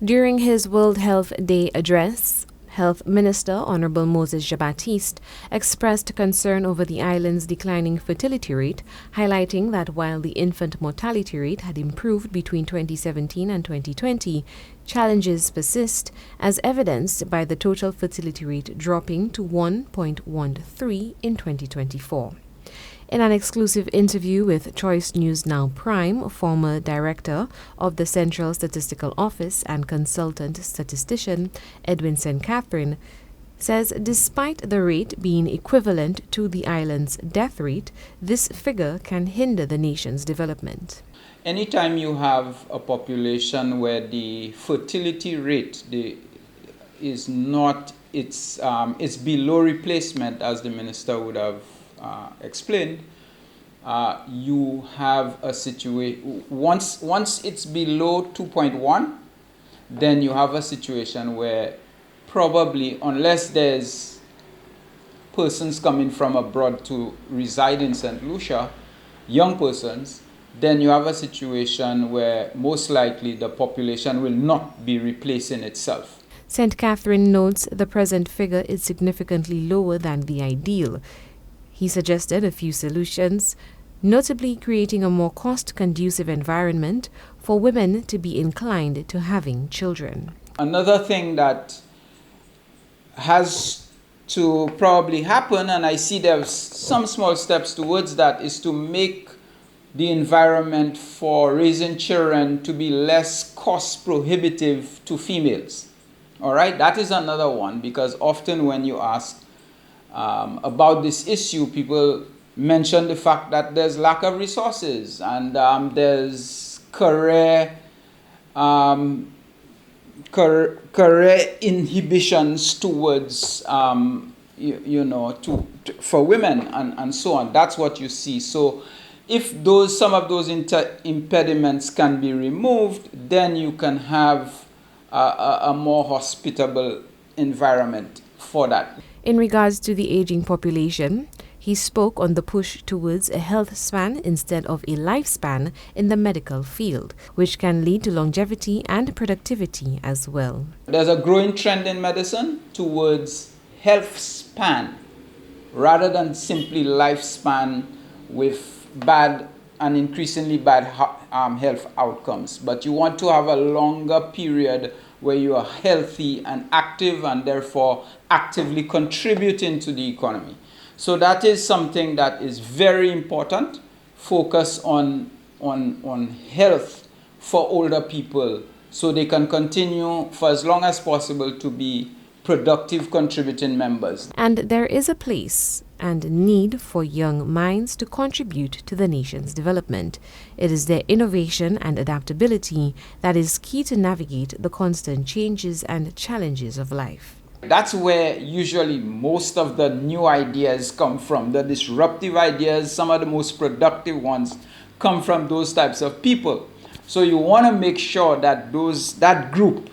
During his World Health Day address, Health Minister Honorable Moses Jean-Baptiste expressed concern over the island's declining fertility rate, highlighting that while the infant mortality rate had improved between 2017 and 2020, challenges persist, as evidenced by the total fertility rate dropping to 1.13 in 2024. In an exclusive interview with Choice News Now Prime, former director of the Central Statistical Office and consultant statistician Edwin St Catherine says despite the rate being equivalent to the island's death rate, this figure can hinder the nation's development. Anytime you have a population where the fertility rate is not, it's below replacement, as the minister would have explained, you have a situation, once it's below 2.1, then you have a situation where probably, unless there's persons coming from abroad to reside in St. Lucia, young persons, then you have a situation where most likely the population will not be replacing itself. St. Catherine notes the present figure is significantly lower than the ideal. He suggested a few solutions, notably creating a more cost-conducive environment for women to be inclined to having children. Another thing that has to probably happen, and I see there's some small steps towards that, is to make the environment for raising children to be less cost prohibitive to females. All right, that is another one, because often when you ask about this issue, people mention the fact that there's lack of resources and there's career inhibitions towards for women and so on. That's what you see. So if some of those impediments can be removed, then you can have a more hospitable environment for that. In regards to the aging population, he spoke on the push towards a health span instead of a lifespan in the medical field, which can lead to longevity and productivity as well. There's a growing trend in medicine towards health span rather than simply lifespan with bad and increasingly bad health outcomes. But you want to have a longer period where you are healthy and active and therefore actively contributing to the economy. So that is something that is very important. Focus on health for older people so they can continue for as long as possible to be productive contributing members. And there is a place and need for young minds to contribute to the nation's development. It is their innovation and adaptability that is key to navigate the constant changes and challenges of life. That's where usually most of the new ideas come from. The disruptive ideas, some of the most productive ones, come from those types of people. So you want to make sure that that group,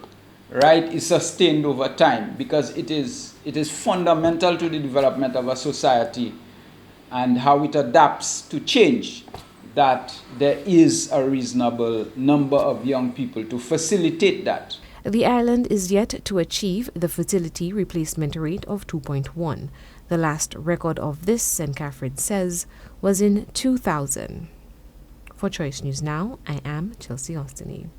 right, is sustained over time, because it is fundamental to the development of a society and how it adapts to change, that there is a reasonable number of young people to facilitate that. The island is yet to achieve the fertility replacement rate of 2.1. The last record of this, St. Catherine says, was in 2000. For Choice News Now, I am Chelsea Austini.